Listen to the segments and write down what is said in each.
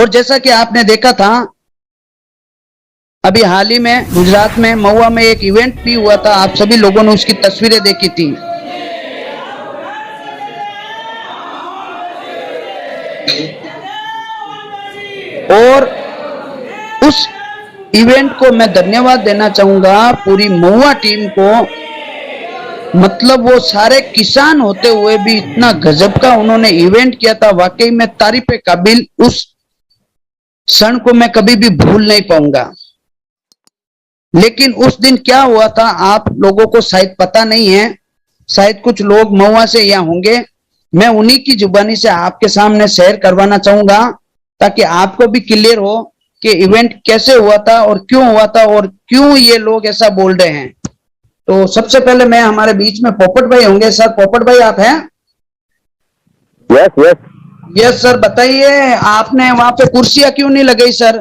और जैसा कि आपने देखा था अभी हाल ही में गुजरात में महुआ में एक इवेंट भी हुआ था, आप सभी लोगों ने उसकी तस्वीरें देखी थी। और उस इवेंट को मैं धन्यवाद देना चाहूंगा पूरी महुआ टीम को। मतलब वो सारे किसान होते हुए भी इतना गजब का उन्होंने इवेंट किया था, वाकई में तारीफ काबिल। उस क्षण को मैं कभी भी भूल नहीं पाऊंगा। लेकिन उस दिन क्या हुआ था आप लोगों को शायद पता नहीं है, शायद कुछ लोग महुआ से यहाँ होंगे, मैं उन्हीं की जुबानी से आपके सामने शेयर करवाना चाहूंगा ताकि आपको भी क्लियर हो कि इवेंट कैसे हुआ था और क्यों हुआ था और क्यों ये लोग ऐसा बोल रहे हैं। तो सबसे पहले मैं हमारे बीच में पोपट भाई होंगे। सर पोपट भाई आप हैं? यस यस यस सर, बताइए आपने वहां पे कुर्सियां क्यों नहीं लगाई सर?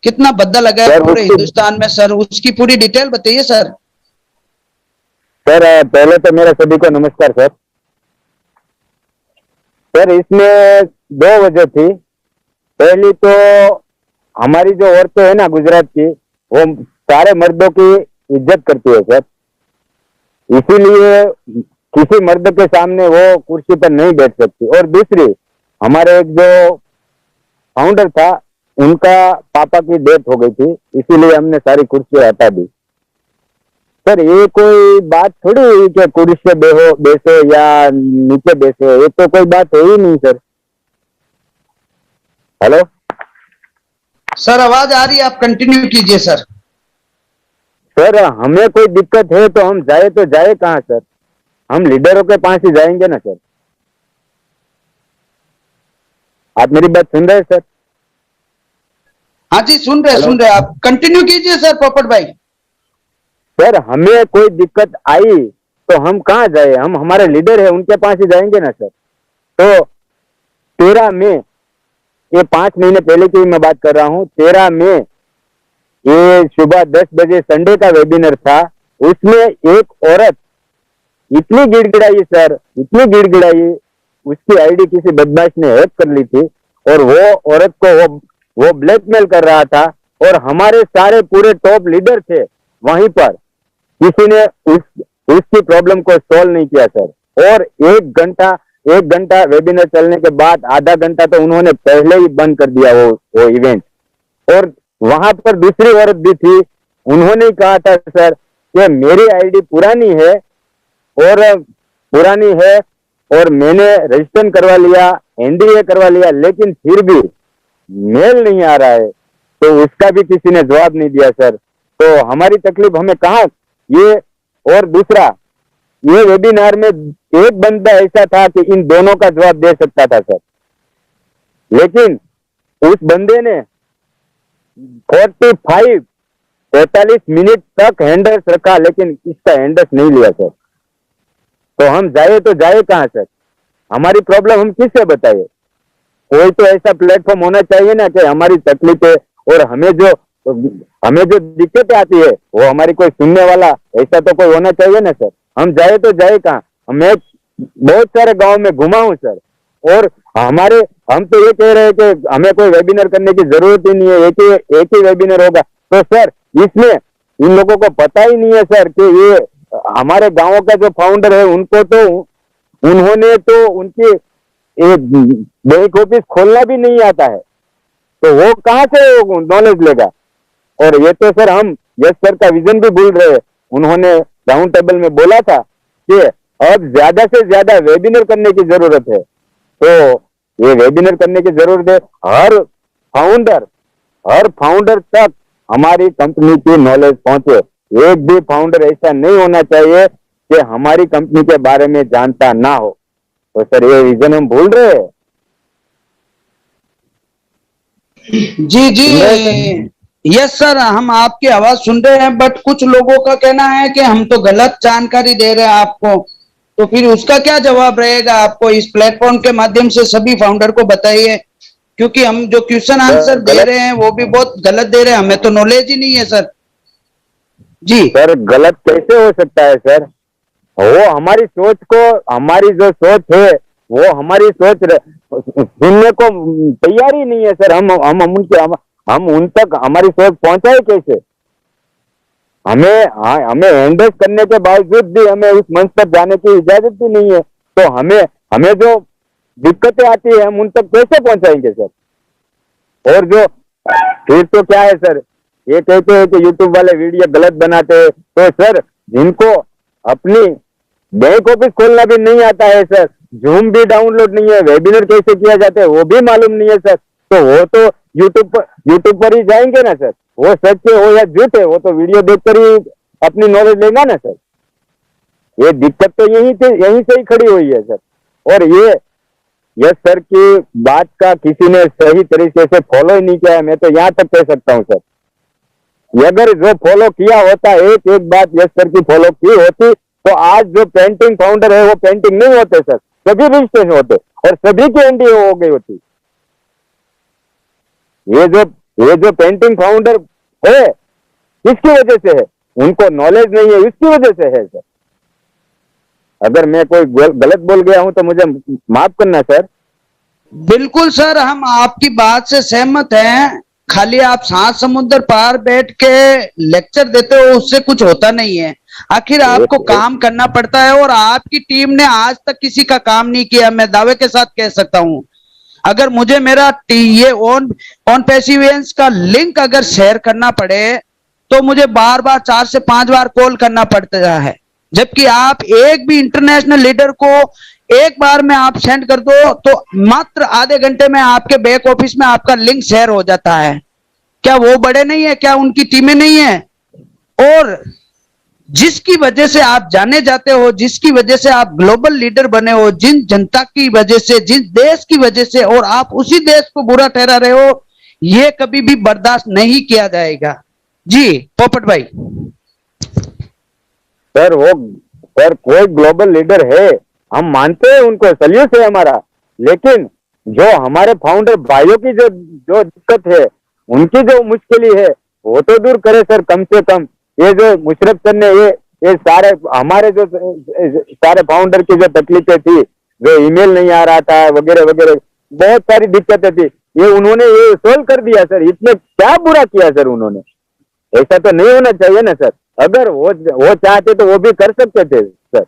कितना भद्दा लगा है पूरे हिंदुस्तान में सर, उसकी पूरी डिटेल बताइए सर। सर पहले तो मेरा सभी को नमस्कार सर। सर इसमें दो वजह थी। पहली तो हमारी जो औरतें है ना गुजरात की, वो सारे मर्दों की इज्जत करती है सर, इसीलिए किसी मर्द के सामने वो कुर्सी पर नहीं बैठ सकती। और दूसरी, हमारे एक जो फाउंडर था उनका पापा की डेथ हो गई थी, इसीलिए हमने सारी कुर्सी हटा दी। सर ये कोई बात थोड़ी हुई कि कुर्सी से बैसो या नीचे बैसो, ये तो कोई बात है ही नहीं सर। हेलो सर आवाज आ रही है, आप कंटिन्यू कीजिए सर। सर हमें कोई दिक्कत है तो हम जाए तो जाए कहाँ सर? हम लीडरों के पास ही जाएंगे ना सर। आप मेरी बात सुन रहे हैं सर? हाँ जी सुन रहे, आप कंटिन्यू कीजिए सर पोपट भाई। सर हमें कोई दिक्कत आई तो हम कहाँ जाए? हम हमारे लीडर है उनके पास ही जाएंगे ना सर। तो 13 मई, ये 5 महीने पहले की मैं बात कर रहा हूँ, 13 मई ये सुबह 10 बजे संडे का वेबिनार था। उसमें एक औरत इतनी गिड़गिड़ाई सर, इतनी गिड़गिड़ाई, उसकी आईडी किसी बदमाश ने हैक कर ली थी और वो औरत को वो ब्लैकमेल कर रहा था। और हमारे सारे पूरे टॉप लीडर थे वहीं पर, किसी ने उसकी प्रॉब्लम को सॉल्व नहीं किया सर। और एक घंटा वेबिनार चलने के बाद आधा घंटा तो उन्होंने पहले ही बंद कर दिया वो इवेंट। और वहां पर दूसरी औरत भी थी, उन्होंने कहा था सर कि मेरी आईडी पुरानी है और मैंने रजिस्ट्रेशन करवा लिया, एनडीए करवा लिया, लेकिन फिर भी मेल नहीं आ रहा है। तो उसका भी किसी ने जवाब नहीं दिया सर। तो हमारी तकलीफ हमें कहाँ ये। और दूसरा, ये वेबिनार में एक बंदा ऐसा था कि इन दोनों का जवाब दे सकता था सर, लेकिन उस बंदे ने 45 मिनट तक हैंडल्स रखा, लेकिन इसका हैंडल्स नहीं लिया सर। तो हम जाए तो जाए कहाँ सर? हमारी प्रॉब्लम हम किससे बताइए? कोई तो ऐसा प्लेटफॉर्म होना चाहिए ना कि हमारी तकलीफें और हमें जो दिक्कतें आती है वो हमारी कोई सुनने वाला ऐसा तो कोई होना चाहिए ना सर। हम जाए तो जाए कहाँ? मैं बहुत सारे गांव में घुमा हूँ सर, और हम तो ये कह रहे हैं कि हमें कोई वेबिनार करने की जरूरत ही नहीं है, एक ही वेबिनार होगा। तो सर इसमें इन लोगों को पता ही नहीं है सर कि ये हमारे गांव का जो फाउंडर है उन्होंने तो उनकी बैंक ऑफिस खोलना भी नहीं आता है, तो वो कहाँ से नॉलेज लेगा? और ये तो सर हम यस सर का विजन भी भूल रहे हैं। उन्होंने राउंड टेबल में बोला था कि अब ज्यादा से ज्यादा वेबिनार करने की जरूरत है। तो ये वेबिनार करने की जरूरत है, हर फाउंडर तक हमारी कंपनी की नॉलेज पहुंचे। एक भी फाउंडर ऐसा नहीं होना चाहिए कि हमारी कंपनी के बारे में जानता ना हो। तो सर ये विजन हम भूल रहे हैं। जी यस सर, हम आपकी आवाज सुन रहे हैं, बट कुछ लोगों का कहना है कि हम तो गलत जानकारी दे रहे हैं आपको, तो फिर उसका क्या जवाब रहेगा आपको? इस प्लेटफॉर्म के माध्यम से सभी फाउंडर को बताइए, क्योंकि हम जो क्वेश्चन आंसर दे रहे हैं वो भी बहुत गलत दे रहे हैं, हमें तो नॉलेज ही नहीं है सर। जी सर गलत कैसे हो सकता है सर? वो हमारी जो सोच है वो हमारी सोच सुनने को तैयार ही नहीं है सर। हम उन तक हमारी सोच पहुंचाए कैसे? हमें एंडोर्स करने के बावजूद भी हमें उस मंच पर जाने की इजाजत भी नहीं है, तो हमें जो दिक्कतें आती है हम उन तक कैसे पहुंचाएंगे सर? और जो फिर तो क्या है सर, ये कहते हैं कि यूट्यूब वाले वीडियो गलत बनाते हैं, तो सर जिनको अपनी बैंक ऑफिस खोलना भी नहीं आता है सर, जूम भी डाउनलोड नहीं है, वेबिनार कैसे किया जाता है वो भी मालूम नहीं है सर, तो वो तो यूट्यूब पर ही जाएंगे ना सर। वो सच है हो या झूठ है वो तो वीडियो देखकर ही अपनी नॉलेज लेगा ना सर। ये दिक्कत तो यहीं से ही खड़ी हुई है सर। और ये यस सर की बात का किसी ने सही तरीके से फॉलो ही नहीं किया है, मैं तो यहाँ तक कह सकता हूँ सर। ये अगर जो फॉलो किया होता, एक बात यस सर की फॉलो की होती, तो आज जो पेंटिंग फाउंडर है वो पेंटिंग नहीं होते सर, सभी रजिस्ट्रेशन होते और सभी की एनडीए हो गई होती। ये जो पेंटिंग फाउंडर है किसकी वजह से है? उनको नॉलेज नहीं है, इसकी वजह से है सर। अगर मैं कोई गलत बोल गया हूं तो मुझे माफ करना सर। बिल्कुल सर, हम आपकी बात से सहमत हैं। खाली आप सात समुद्र पार बैठ के लेक्चर देते हो उससे कुछ होता नहीं है। आखिर आपको काम करना पड़ता है और आपकी टीम ने आज तक किसी का काम नहीं किया, मैं दावे के साथ कह सकता हूं। अगर मुझे मेरा ये ऑन पैसिवेंस का लिंक अगर शेयर करना पड़े तो मुझे बार बार 4 से 5 बार कॉल करना पड़ता है, जबकि आप एक भी इंटरनेशनल लीडर को एक बार में आप सेंड कर दो तो मात्र आधे घंटे में आपके बैक ऑफिस में आपका लिंक शेयर हो जाता है। क्या वो बड़े नहीं है? क्या उनकी टीमें नहीं है? और जिसकी वजह से आप जाने जाते हो, जिसकी वजह से आप ग्लोबल लीडर बने हो, जिन जनता की वजह से, जिस देश की वजह से, और आप उसी देश को बुरा ठहरा रहे हो, ये कभी भी बर्दाश्त नहीं किया जाएगा। जी पोपट भाई। सर कोई ग्लोबल लीडर है, हम मानते हैं उनको, सल्यूट है हमारा, लेकिन जो हमारे फाउंडर भाइयों की जो दिक्कत है, उनकी जो मुश्किल है वो तो दूर करे सर। कम से कम ये जो मुशर्रफ सर ने ये सारे हमारे जो सारे फाउंडर की जो तकलीफें थी, जो ईमेल नहीं आ रहा था वगैरह वगैरह, बहुत सारी दिक्कतें थी, ये उन्होंने ये सोल्व कर दिया सर। इसमें क्या बुरा किया सर उन्होंने? ऐसा तो नहीं होना चाहिए ना सर। अगर वो चाहते तो वो भी कर सकते थे सर,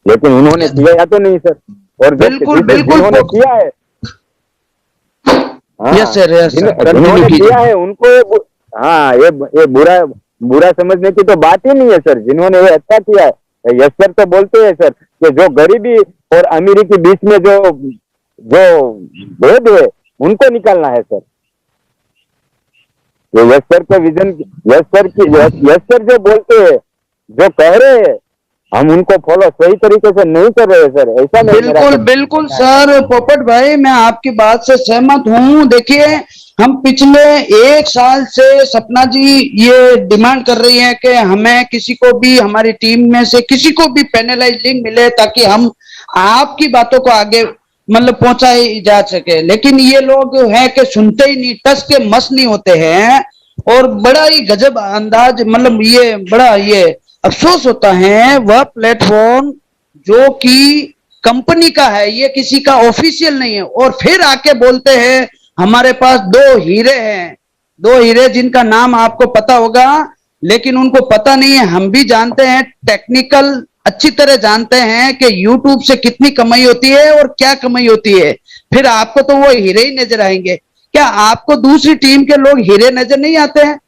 लेकिन उन्होंने किया तो नहीं सर। और बिल्कुल जिन्होंने किया है, यस सर, जिन्होंने किया है उनको ये बुरा समझने की तो बात ही नहीं है सर। जिन्होंने ये अच्छा किया है, यस सर तो बोलते हैं सर कि जो गरीबी और अमीरी के बीच में जो भेद है उनको निकालना है सर। ये यस सर का विजन, यस सर जो बोलते हैं, जो कह रहे हैं, हम उनको फॉलो सही तरीके से नहीं कर रहे सर। ऐसा नहीं। बिल्कुल सर पोपट भाई, मैं आपकी बात से सहमत हूँ। देखिए, हम पिछले 1 साल से सपना जी ये डिमांड कर रही है कि हमें किसी को भी, हमारी टीम में से किसी को भी पैनलाइज लिंक मिले ताकि हम आपकी बातों को आगे मतलब पहुंचाई जा सके, लेकिन ये लोग हैं कि सुनते ही नहीं, टस के मस नहीं होते हैं। और बड़ा ही गजब अंदाज, मतलब ये बड़ा ये अफसोस होता है, वह प्लेटफॉर्म जो कि कंपनी का है, ये किसी का ऑफिशियल नहीं है, और फिर आके बोलते हैं हमारे पास 2 हीरे हैं, 2 हीरे जिनका नाम आपको पता होगा, लेकिन उनको पता नहीं है। हम भी जानते हैं, टेक्निकल अच्छी तरह जानते हैं कि YouTube से कितनी कमाई होती है और क्या कमाई होती है। फिर आपको तो वो हीरे ही नजर आएंगे। क्या आपको दूसरी टीम के लोग हीरे नजर नहीं आते हैं?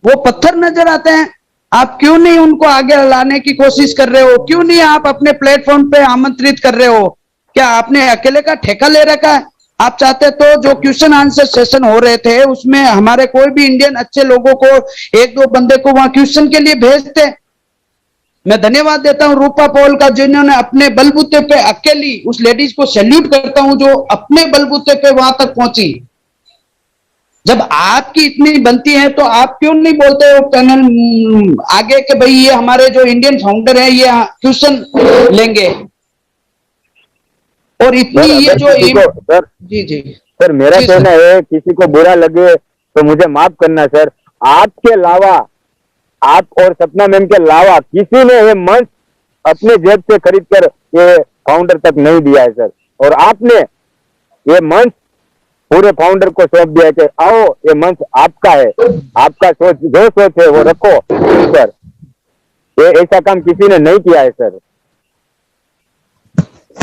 वो पत्थर नजर आते हैं। आप क्यों नहीं उनको आगे लाने की कोशिश कर रहे हो? क्यों नहीं आप अपने प्लेटफॉर्म पे आमंत्रित कर रहे हो? क्या आपने अकेले का ठेका ले रखा है? आप चाहते तो जो क्वेश्चन आंसर सेशन हो रहे थे उसमें हमारे कोई भी इंडियन अच्छे लोगों को, 1-2 बंदे को वहां क्वेश्चन के लिए भेजते। मैं धन्यवाद देता हूं रूपा पॉल का, जिन्होंने अपने बलबूते पे अकेली, उस लेडीज को सैल्यूट करता हूं जो अपने बलबूते पे वहां तक पहुंची। जब आपकी इतनी बनती है तो आप क्यों नहीं बोलते हो पैनल आगे के भाई ये हमारे जो इंडियन फाउंडर है ये क्वेश्चन लेंगे? और इतनी ये जो सर, जी सर मेरा कहना है, किसी को बुरा लगे तो मुझे माफ करना सर। आपके अलावा, आप और सपना मैम के अलावा किसी ने ये मंच अपने जेब से खरीद कर ये फाउंडर तक नहीं दिया है सर। और आपने ये मंच पूरे फाउंडर को सौंप दिया है कि आओ ये मंच आपका है, आपका सोच जो सोच है वो रखो सर। ये ऐसा काम किसी ने नहीं किया है सर।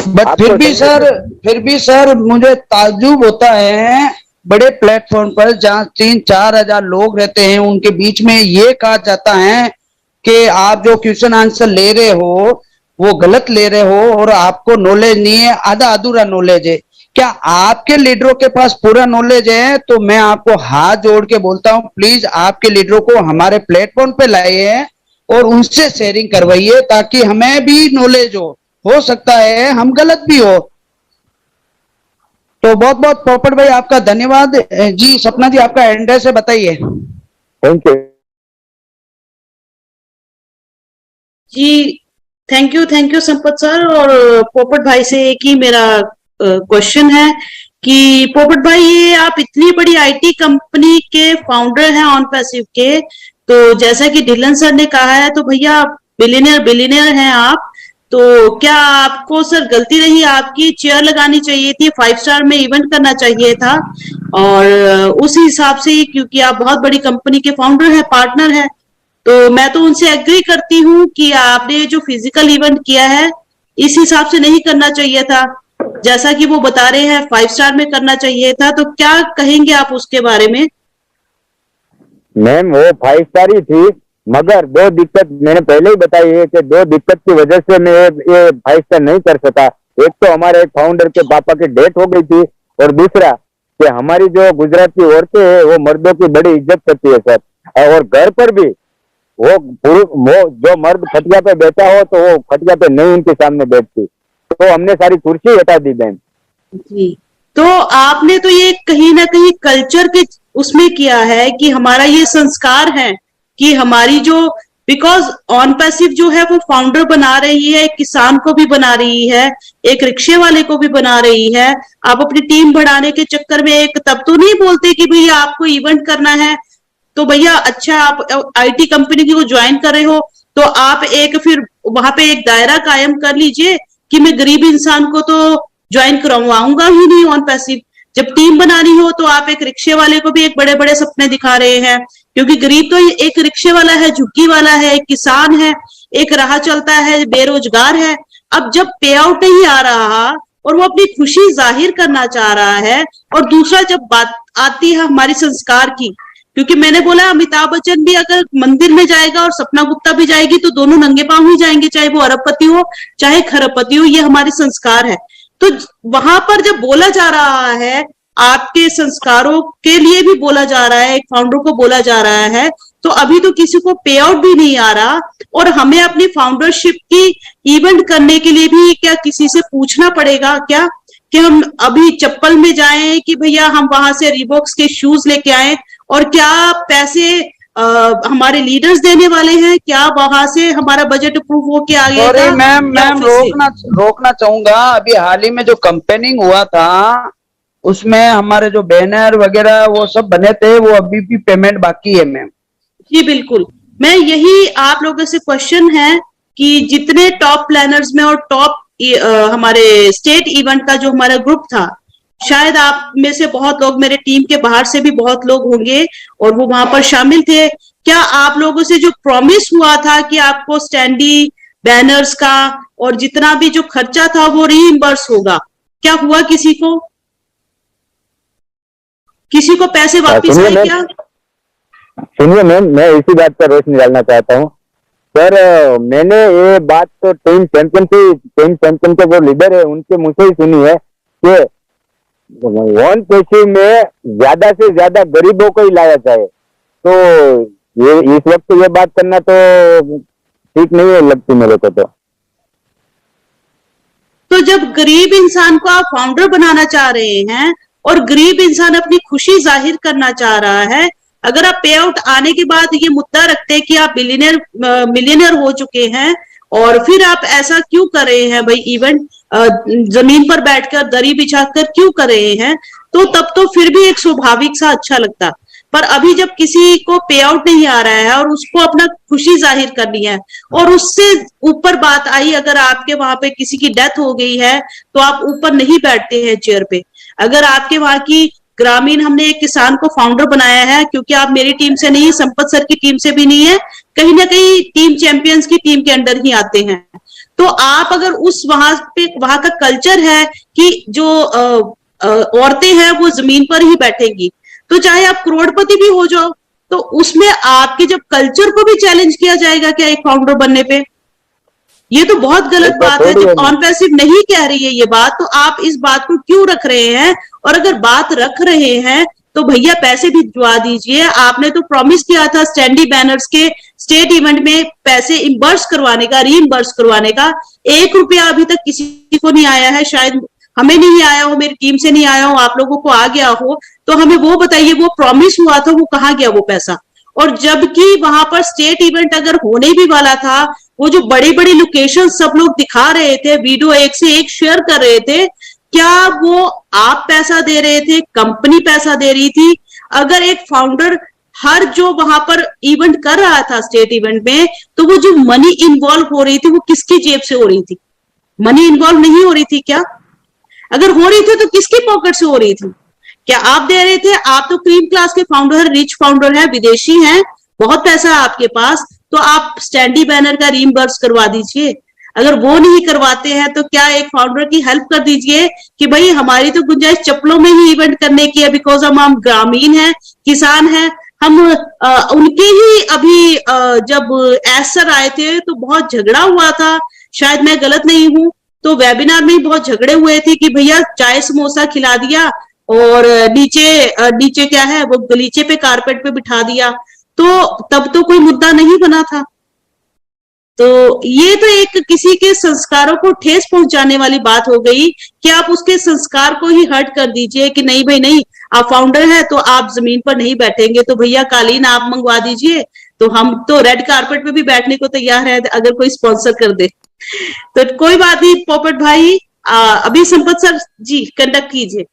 बट फिर भी सर मुझे ताज्जुब होता है, बड़े प्लेटफॉर्म पर जहाँ 3-4 हजार लोग रहते हैं उनके बीच में ये कहा जाता है कि आप जो क्वेश्चन आंसर ले रहे हो वो गलत ले रहे हो और आपको नॉलेज नहीं है, आधा अधूरा नॉलेज है। क्या आपके लीडरों के पास पूरा नॉलेज है? तो मैं आपको हाथ जोड़ के बोलता हूं, प्लीज आपके लीडरों को हमारे प्लेटफॉर्म पे लाइए और उनसे शेयरिंग करवाइए ताकि हमें भी नॉलेज हो सकता है हम गलत भी हो। तो बहुत बहुत पोपट भाई आपका धन्यवाद जी। सपना जी आपका एड्रेस है बताइए। Thank you ji, thank you Sampat sir. और पोपट भाई से एक ही मेरा क्वेश्चन है कि पोपट भाई ये आप इतनी बड़ी आईटी कंपनी के फाउंडर हैं ऑन पैसिव के, तो जैसा कि ढिल्लन सर ने कहा है तो भैया बिलियनियर हैं आप, तो क्या आपको सर गलती रही, आपकी चेयर लगानी चाहिए थी, 5 स्टार में इवेंट करना चाहिए था। और उस हिसाब से ही, क्योंकि आप बहुत बड़ी कंपनी के फाउंडर हैं, पार्टनर हैं, तो मैं तो उनसे एग्री करती हूँ कि आपने जो फिजिकल इवेंट किया है इस हिसाब से नहीं करना चाहिए था, जैसा कि वो बता रहे हैं 5 स्टार में करना चाहिए था। तो क्या कहेंगे आप उसके बारे में? मैम वो 5 स्टार ही थी, मगर 2 दिक्कत मैंने पहले ही बताई है कि 2 दिक्कत की वजह से मैं ये 5 स्टार नहीं कर सका। एक तो हमारे एक फाउंडर के पापा की डेथ हो गई थी, और दूसरा कि हमारी जो गुजरात की औरतें हैं वो मर्दों की बड़ी इज्जत करती है सर। और घर पर भी वो जो मर्द खटिया पे बैठा हो तो वो खटिया पे नहीं उनके सामने बैठती, तो हमने सारी कुर्सी हटा दी बहन जी, तो आपने तो ये कहीं ना कहीं कल्चर के उसमें किया है कि हमारा ये संस्कार है कि हमारी जो, बिकॉज ऑन पैसिव जो है वो फाउंडर बना रही है, एक किसान को भी बना रही है, एक रिक्शे वाले को भी बना रही है। आप अपनी टीम बढ़ाने के चक्कर में एक तब तो नहीं बोलते कि भैया आपको इवेंट करना है तो भैया अच्छा आप आईटी कंपनी को ज्वाइन कर रहे हो तो आप एक फिर वहां पे एक दायरा कायम कर लीजिए कि मैं गरीब इंसान को तो ज्वाइन करवाऊंगा ही नहीं ऑन पैसिव। जब टीम बनानी हो तो आप एक रिक्शे वाले को भी एक बड़े बड़े सपने दिखा रहे हैं, क्योंकि गरीब तो एक रिक्शे वाला है, झुग्गी वाला है, एक किसान है, एक राह चलता है, बेरोजगार है। अब जब पे आउट नहीं आ रहा और वो अपनी खुशी जाहिर करना चाह रहा है, और दूसरा जब बात आती है हमारी संस्कार की, क्योंकि मैंने बोला अमिताभ बच्चन भी अगर मंदिर में जाएगा और सपना गुप्ता भी जाएगी तो दोनों नंगे पांव ही जाएंगे, चाहे वो अरबपति हो चाहे खरबपति हो, ये हमारे संस्कार है। तो वहां पर जब बोला जा रहा है, आपके संस्कारों के लिए भी बोला जा रहा है, एक फाउंडर को बोला जा रहा है, तो अभी तो किसी को पे आउट भी नहीं आ रहा, और हमें अपनी फाउंडरशिप की इवेंट करने के लिए भी क्या किसी से पूछना पड़ेगा क्या कि हम अभी चप्पल में जाएं कि भैया हम वहां से रीबॉक्स के शूज लेके आए, और क्या पैसे हमारे लीडर्स देने वाले हैं, क्या वहां से हमारा बजट अप्रूव होके आ गया? सॉरी मैम रोकना चाहूंगा। अभी हाल ही में जो कंपेनिंग हुआ था उसमें हमारे जो बैनर वगैरह वो सब बने थे, वो अभी भी पेमेंट बाकी है मैम। जी बिल्कुल, मैं यही आप लोगों से क्वेश्चन है कि जितने टॉप प्लानर्स में और टॉप हमारे स्टेट इवेंट का जो हमारा ग्रुप था, शायद आप में से बहुत लोग, मेरे टीम के बाहर से भी बहुत लोग होंगे और वो वहां पर शामिल थे। क्या आप लोगों से जो प्रॉमिस हुआ था कि आपको स्टैंडी बैनर्स का और जितना भी जो खर्चा था वो रीइंबर्स होगा, क्या हुआ? किसी को पैसे वापस आए क्या? सुनिए मैम, मैं इसी बात पर रोशनी डालना चाहता हूँ सर। मैंने ये बात तो टीम चैंपियन के जो लीडर है उनके मुंह से ही सुनी है कि ऑन पैसिव में ज्यादा से ज्यादा गरीबों को ही लाया जाए, तो ये इस वक्त ये बात करना तो ठीक नहीं है लगती मेरे को। तो जब गरीब इंसान को आप फाउंडर बनाना चाह रहे हैं और गरीब इंसान अपनी खुशी जाहिर करना चाह रहा है, अगर आप पे आउट आने के बाद ये मुद्दा रखते हैं कि आप मिलियनर हो चुके हैं, और फिर आप ऐसा क्यों कर रहे हैं भाई इवेंट, जमीन पर बैठकर दरी बिछाकर क्यों कर रहे हैं, तो तब तो फिर भी एक स्वाभाविक सा अच्छा लगता। पर अभी जब किसी को पे आउट नहीं आ रहा है और उसको अपना खुशी जाहिर करनी है, और उससे ऊपर बात आई, अगर आपके वहां पे किसी की डेथ हो गई है तो आप ऊपर नहीं बैठते हैं चेयर पे। अगर आपके वहां की ग्रामीण, हमने एक किसान को फाउंडर बनाया है, क्योंकि आप मेरी टीम से नहीं, संपत सर की टीम से भी नहीं है, कहीं ना कहीं टीम चैंपियंस की टीम के अंडर ही आते हैं। तो आप अगर उस वहां पे, वहां का कल्चर है कि जो औरतें हैं वो जमीन पर ही बैठेंगी, तो चाहे आप करोड़पति भी हो जाओ, तो उसमें आपके जब कल्चर को भी चैलेंज किया जाएगा क्या एक फाउंडर बनने पे? ये तो बहुत गलत बात है। जब ऑन पैसिव नहीं कह रही है ये बात, तो आप इस बात को क्यों रख रहे हैं? और अगर बात रख रहे हैं तो भैया पैसे भी भिजवा दीजिए। आपने तो प्रॉमिस किया था स्टैंडी बैनर्स के स्टेट इवेंट में पैसे इम्बर्स करवाने का, रीइम्बर्स करवाने का। 1 रुपया अभी तक किसी को नहीं आया है। शायद हमें नहीं आया हो, मेरी टीम से नहीं आया हो, आप लोगों को आ गया हो, तो हमें वो बताइए, वो प्रॉमिस हुआ था वो कहाँ गया वो पैसा? और जबकि वहां पर स्टेट इवेंट अगर होने भी वाला था, वो जो बड़ी बड़ी लोकेशन सब लोग दिखा रहे थे, वीडियो एक से एक शेयर कर रहे थे, क्या वो आप पैसा दे रहे थे, कंपनी पैसा दे रही थी? अगर एक फाउंडर हर जो वहां पर इवेंट कर रहा था स्टेट इवेंट में, तो वो जो मनी इन्वॉल्व हो रही थी वो किसकी जेब से हो रही थी? मनी इन्वॉल्व नहीं हो रही थी क्या? अगर हो रही थी तो किसकी पॉकेट से हो रही थी? क्या आप दे रहे थे? आप तो क्रीम क्लास के फाउंडर, रिच फाउंडर है, विदेशी हैं, बहुत पैसा है आपके पास, तो आप स्टैंडी बैनर का रीइंबर्स करवा दीजिए। अगर वो नहीं करवाते हैं तो क्या एक फाउंडर की हेल्प कर दीजिए कि भाई हमारी तो गुंजाइश चप्पलों में ही इवेंट करने की है, बिकॉज हम ग्रामीण हैं, किसान हैं, हम उनके ही अभी जब एसर आए थे तो बहुत झगड़ा हुआ था, शायद मैं गलत नहीं हूं, तो वेबिनार में ही बहुत झगड़े हुए थे कि भैया चाय समोसा खिला दिया और नीचे क्या है वो गलीचे पे, कारपेट पे बिठा दिया, तो तब तो कोई मुद्दा नहीं बना था। तो ये तो एक किसी के संस्कारों को ठेस पहुंचाने वाली बात हो गई कि आप उसके संस्कार को ही हर्ट कर दीजिए कि नहीं भाई नहीं, आप फाउंडर है तो आप जमीन पर नहीं बैठेंगे, तो भैया कालीन आप मंगवा दीजिए, तो हम तो रेड कारपेट पे भी बैठने को तैयार है अगर कोई स्पॉन्सर कर दे। तो कोई बात नहीं पोपट भाई, अभी संपत सर जी कंडक्ट कीजिए।